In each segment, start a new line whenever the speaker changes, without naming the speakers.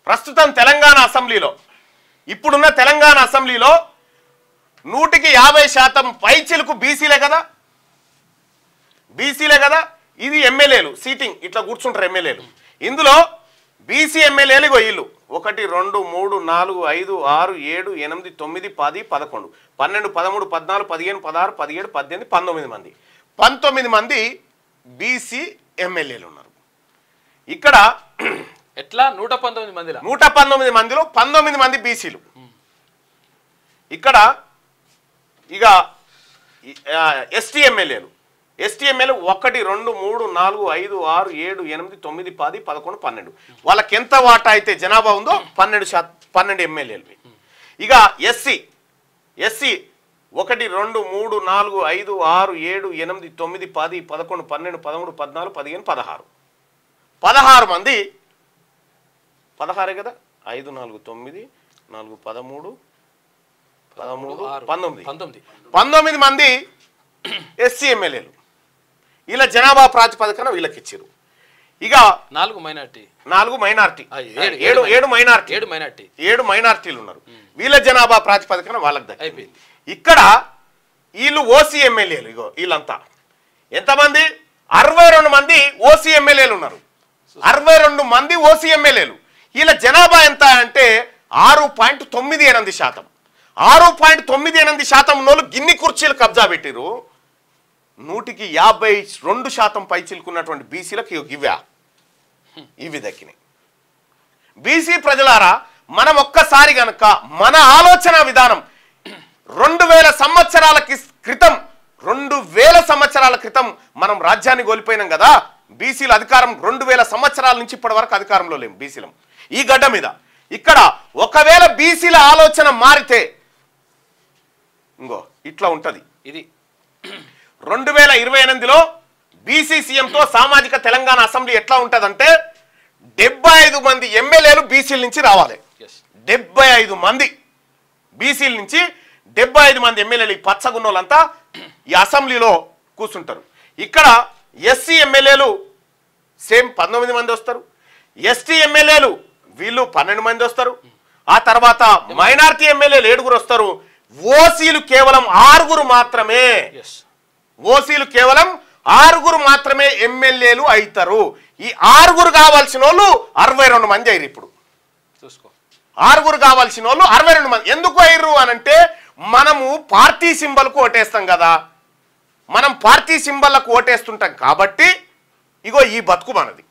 ప్రస్తుతం తెలంగాణ అసెంబ్లీలో ఇప్పుడున్న తెలంగాణ అసెంబ్లీలో 150% పైచిలకు బీసీలే కదా ఇది ఎమ్మెల్యేలు సీటింగ్ ఇట్లా కూర్చుంటారు ఎమ్మెల్యేలు ఇందులో బీసీ ఎమ్మెల్యేలు ఇగో వీళ్ళు 1 2 3 4 5 6 7 8 9 10 11 12 13 14 15 16 17 18 19 మంది 19 మంది బీసీ ఎమ్మెల్యేలు ఉన్నారు ఇక్కడ
ఎట్లా 119 మందిలో
119 మందిలో 19 మంది బీసీలు ఇక్కడ ఇక ఎస్టీ ఎమ్మెల్యేలు 1 2 3 4 5 6 7 8 9 10 11 12 వాళ్ళకి ఎంత వాటా అయితే జనాభా ఉందో 12 ఎమ్మెల్యేలు ఇక ఎస్సీ 1 2 3 4 5 6 7 8 9 10 11 12 13 14 15 16 మంది 16 కదా 5 4 9 4 13 19 మంది ఎస్సీ ఎమ్మెల్యేలు ఇలా జనాభా ప్రాతిపదికన వీళ్ళకి ఇచ్చారు ఇక
4 మైనారిటీ
7 మైనారిటీలు ఉన్నారు వీళ్ళ జనాభా ప్రాతిపదికన వాళ్ళకి దక్కింది ఇక్కడ వీళ్ళు ఓసీ ఎమ్మెల్యేలు ఇగో వీళ్ళంతా ఎంతమంది 62 మంది ఓసీ ఎమ్మెల్యేలు ఉన్నారు 62 మంది ఓసీ ఎమ్మెల్యేలు వీళ్ళ జనాభా ఎంత అంటే 6.98% 6.98% ఉన్నోళ్ళు గిన్ని కుర్చీలు కబ్జా పెట్టిరు 152% పై చిలుకున్నటువంటి బీసీలకు ఇవి దక్కినాయి బీసీ ప్రజలారా మనం ఒక్కసారి గనక మన ఆలోచన విధానం 2000 సంవత్సరాల క్రితం మనం రాజ్యాన్ని కోల్పోయినాం కదా బీసీల అధికారం 2000 సంవత్సరాల నుంచి ఇప్పటి వరకు అధికారంలో లేము బీసీలం ఈ గడ్డ మీద ఇక్కడ ఒకవేళ బీసీల ఆలోచన మారితే ఇంకో ఇట్లా ఉంటది ఇది 2028లో బీసీ సీఎంతో సామాజిక తెలంగాణ అసెంబ్లీ ఎట్లా ఉంటదంటే 75 మంది ఎమ్మెల్యేలు బీసీల నుంచి రావాలి 75 మంది బీసీల నుంచి 75 మంది ఎమ్మెల్యేలు ఈ పచ్చగున్నోళ్ళంతా ఈ అసెంబ్లీలో కూర్చుంటారు ఇక్కడ ఎస్సీ ఎమ్మెల్యేలు సేమ్ 19 మంది వస్తారు ఎస్టీ ఎమ్మెల్యేలు వీళ్ళు 12 మంది వస్తారు ఆ తర్వాత మైనారిటీ ఎమ్మెల్యేలు 7 వస్తారు ఓసీలు కేవలం 6 మాత్రమే ఎమ్మెల్యేలు అవుతారు ఈ 6 కావాల్సిన వాళ్ళు 62 మంది అయ్యారు ఇప్పుడు చూసుకో 6 కావాల్సిన వాళ్ళు 62 మంది ఎందుకు అయ్యారు అనంటే మనము పార్టీ సింబల్కు ఓటేస్తాం కదా మనం పార్టీ సింబల్లకు ఓటేస్తుంటాం కాబట్టి ఇగో ఈ బతుకు మనది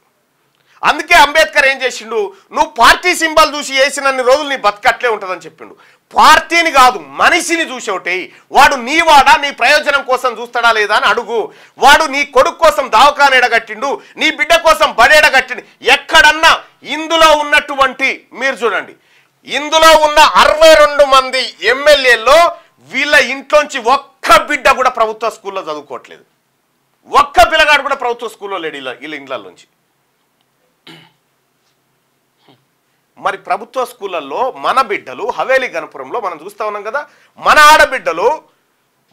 అందుకే అంబేద్కర్ ఏం చేసిండు నువ్వు పార్టీ సింబల్ చూసి వేసినన్ని రోజులు నీ బతుకు అట్లే ఉంటుందని చెప్పిండు పార్టీని కాదు మనిషిని చూసి ఒకటి వాడు నీ వాడా నీ ప్రయోజనం కోసం చూస్తాడా లేదా అని అడుగు వాడు నీ కొడుకు కోసం దావకాన ఎడగట్టిండు నీ బిడ్డ కోసం బడేడగట్టిండు ఎక్కడన్నా ఇందులో ఉన్నటువంటి మీరు చూడండి ఇందులో ఉన్న 62 మంది ఎమ్మెల్యేల్లో వీళ్ళ ఇంట్లోంచి ఒక్క బిడ్డ కూడా ప్రభుత్వ స్కూల్లో చదువుకోవట్లేదు ఒక్క పిల్లగాడు కూడా ప్రభుత్వ స్కూల్లో లేడు వీళ్ళ ఇండ్లలోంచి మరి ప్రభుత్వ స్కూళ్ళల్లో మన బిడ్డలు హవేలీ గణపురంలో మనం చూస్తా ఉన్నాం కదా మన ఆడబిడ్డలు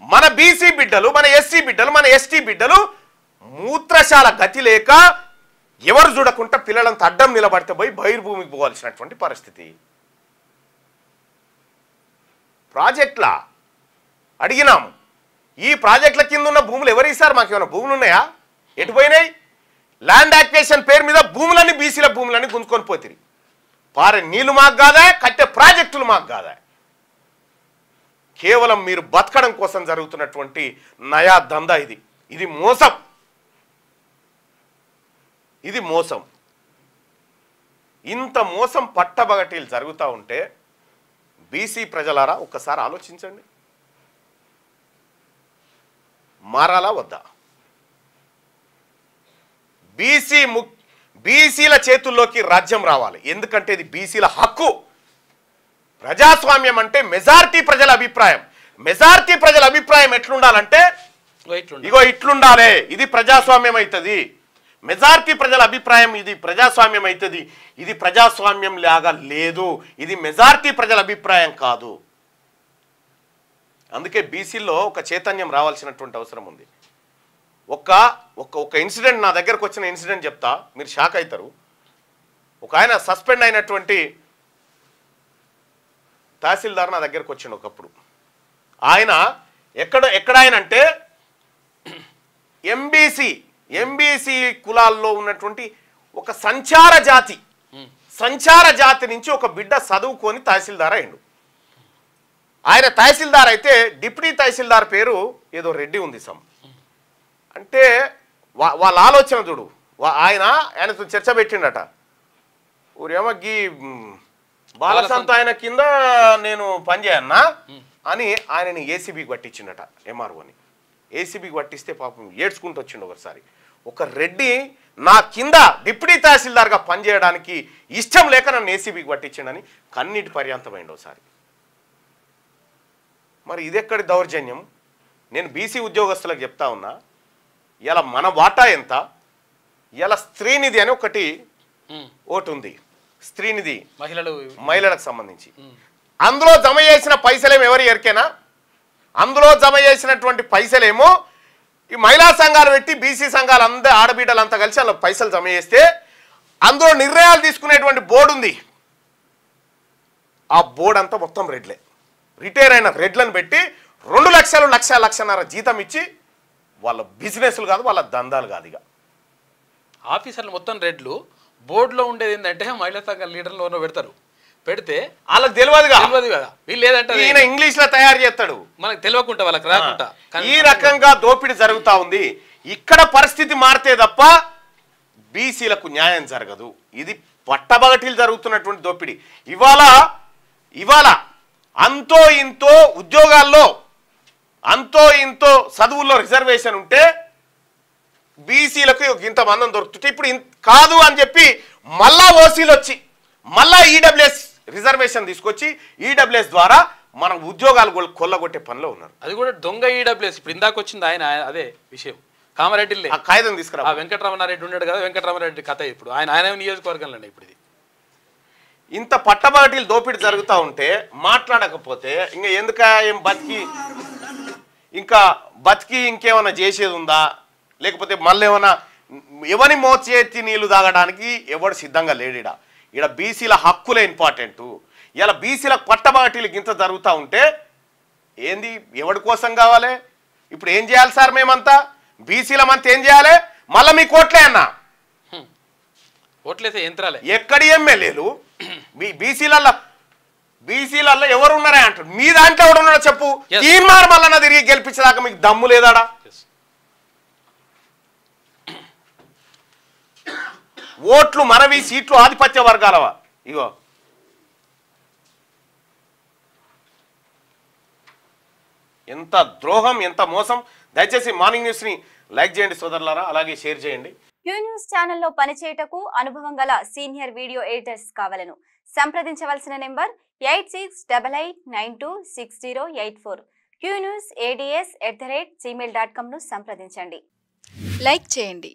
మన బీసీ బిడ్డలు మన ఎస్సీ బిడ్డలు మన ఎస్టీ బిడ్డలు మూత్రశాల గతి లేక ఎవరు చూడకుండా పిల్లలంతా అడ్డం నిలబడితే పోయి బహిర్భూమికి పోవాల్సినటువంటి పరిస్థితి ప్రాజెక్టులా అడిగినాము ఈ ప్రాజెక్టుల కింద ఉన్న భూములు ఎవరు ఇస్తారు మాకు ఏమైనా భూములు ఉన్నాయా ఎటు పోయినాయి ల్యాండ్ యాక్విజిషన్ పేరు మీద భూములన్నీ బీసీల భూములన్నీ గుంజుకొని పోతుంది పారే నీళ్లు మాకు కాదా కట్టే ప్రాజెక్టులు మాకు కాదా కేవలం మీరు బతకడం కోసం జరుగుతున్నటువంటి నయా దందా ఇది మోసం ఇంత మోసం పట్టబగటీలు జరుగుతూ ఉంటే బీసీ ప్రజలారా ఒక్కసారి ఆలోచించండి మారాలా వద్దా బీసీల చేతుల్లోకి రాజ్యం రావాలి ఎందుకంటే ఇది బీసీల హక్కు ప్రజాస్వామ్యం అంటే మెజారిటీ ప్రజల అభిప్రాయం ఎట్లుండాలంటే ఇగో ఇట్లుండాలి ఇది ప్రజాస్వామ్యం అవుతుంది మెజారిటీ ప్రజల అభిప్రాయం ఇది ప్రజాస్వామ్యం అవుతుంది ఇది ప్రజాస్వామ్యం లాగా లేదు ఇది మెజారిటీ ప్రజల అభిప్రాయం కాదు అందుకే బీసీలో ఒక చైతన్యం రావాల్సినటువంటి అవసరం ఉంది ఒక ఇన్సిడెంట్ నా దగ్గరకు వచ్చిన ఇన్సిడెంట్ చెప్తా మీరు షాక్ అవుతారు ఒక ఆయన సస్పెండ్ అయినటువంటి తహసీల్దార్ నా దగ్గరకు వచ్చిండు ఒకప్పుడు. ఆయన ఎక్కడ ఆయన అంటే ఎంబీసీ కులాల్లో ఉన్నటువంటి ఒక సంచార జాతి నుంచి ఒక బిడ్డ చదువుకొని తహసీల్దార్ అయిండు. ఆయన తహసీల్దార్ అయితే డిప్యూటీ తహసీల్దార్ పేరు ఏదో రెడ్డి ఉంది అంటే వాళ్ళ ఆలోచన చూడు. ఆయనతో చర్చ పెట్టిండట. ఊరేమో గీ బాలసంత ఆయన కింద నేను పనిచేయన్నా అని ఆయనని ఏసీబీకి పట్టించిండట. ఎంఆర్ఓని ఏసీబీకి పట్టిస్తే పాపం ఏడ్చుకుంటూ వచ్చిండు. ఒకసారి ఒక రెడ్డి నా కింద డిప్యూటీ తహసీల్దార్గా పనిచేయడానికి ఇష్టం లేక నన్ను ఏసీబీకి పట్టించిండని కన్నీటి పర్యాంతమైంది ఒకసారి. మరి ఇదెక్కడి దౌర్జన్యం? నేను బీసీ ఉద్యోగస్తులకు చెప్తా ఉన్నా, ఇలా మన వాటా ఎంత? ఇలా స్త్రీనిధి అని ఒకటి ఉంది, స్త్రీనిధి మహిళలకు సంబంధించి. అందులో జమ చేసిన పైసలేమో ఎవరు ఎరికేనా? అందులో జమ చేసినటువంటి పైసలేమో ఈ మహిళా సంఘాలు పెట్టి బీసీ సంఘాలు అందరూ ఆడబిడ్డలంతా కలిసి అందులో పైసలు జమ చేస్తే అందులో నిర్ణయాలు తీసుకునేటువంటి బోర్డు ఉంది. ఆ బోర్డు అంతా మొత్తం రెడ్లే. రిటైర్ అయిన రెడ్లను పెట్టి 2 లక్షలు 1.5 జీతం ఇచ్చి వాళ్ళ బిజినెస్లు కాదు, వాళ్ళ దందాలు కాదు. ఇక
ఆఫీసర్లు మొత్తం రెడ్లు. బోర్డులో ఉండేది ఏంటంటే మహిళా సంఘ లీడర్లు పెడతారు. పెడితే
వాళ్ళకి తెలియదు
కదా, వీళ్ళు ఏదంటే
ఈయన ఇంగ్లీష్ లో తయారు చేస్తాడు,
మనకు తెలియకుండా వాళ్ళకి రాకుండా.
ఈ రకంగా దోపిడీ జరుగుతా ఉంది. ఇక్కడ పరిస్థితి మారితే తప్ప బీసీలకు న్యాయం జరగదు. ఇది పట్టబగటీలు జరుగుతున్నటువంటి దోపిడీ. ఇవాళ అంతో ఇంతో ఉద్యోగాల్లో అంతో ఇంతో చదువుల్లో రిజర్వేషన్ ఉంటే బీసీలకు ఇంతమందం దొరుకుతుంటే ఇప్పుడు కాదు అని చెప్పి మళ్ళా ఓసీలు వచ్చి మళ్ళా ఈడబ్ల్యూఎస్ రిజర్వేషన్ తీసుకొచ్చి ఈడబ్ల్యూఎస్ ద్వారా మనం ఉద్యోగాలు కొల్లగొట్టే పనిలో ఉన్నారు.
అది కూడా దొంగ ఈడబ్ల్యూఎస్. ఇప్పుడు ఇందాక వచ్చింది ఆయన అదే విషయం. కామారెడ్డి
కాగితం తీసుకురా.
వెంకటరమణారెడ్డి ఉన్నాడు కదా, వెంకటరమణారెడ్డి కథ ఇప్పుడు ఆయన నియోజకవర్గంలో ఇప్పుడు ఇది
ఇంత పట్టబగటీలు దోపిడీ జరుగుతూ ఉంటే మాట్లాడకపోతే ఇంకా ఎందుక ఏం బతికి ఇంకేమైనా చేసేది ఉందా? లేకపోతే మళ్ళీ ఏమైనా ఎవరి మోచేతి నీళ్లు తాగడానికి ఎవడు సిద్ధంగా లేడిడా. ఇక్కడ బీసీల హక్కులే ఇంపార్టెంటు. ఇలా బీసీలకు పట్టబగటీలు గింత జరుగుతూ ఉంటే ఏంది, ఎవడి కోసం కావాలి? ఇప్పుడు ఏం చేయాలి సార్? మేమంతా బీసీలమంతా ఏం చేయాలి? మళ్ళీ మీ కోట్లే అన్నా,
ఓట్లేసే యంత్రాలే.
ఎక్కడి ఎమ్మెల్యేలు బీసీలలో ఎవరు ఉన్నారా అంటారు. మీ దాంట్లో ఎవడు ఉన్నాడో చెప్పు. తీర్మానం మళ్ళా తిరిగి గెలిపించేదాకా మీకు దమ్ము లేదాడా? ఓట్లు మనవి, సీట్లు ఆధిపత్య వర్గాలవా? ఇగో ఎంత ద్రోహం, ఎంత మోసం. దయచేసి మార్నింగ్ న్యూస్ ని లైక్ చేయండి సోదరులారా, అలాగే షేర్ చేయండి.
క్యూ న్యూస్ ఛానల్లో పనిచేయటకు అనుభవం గల సీనియర్ వీడియో ఎడిటర్స్ కావాలను సంప్రదించవలసిన నెంబర్ 8688926084. qnewsads@gmail.com ను సంప్రదించండి.
లైక్ చేయండి.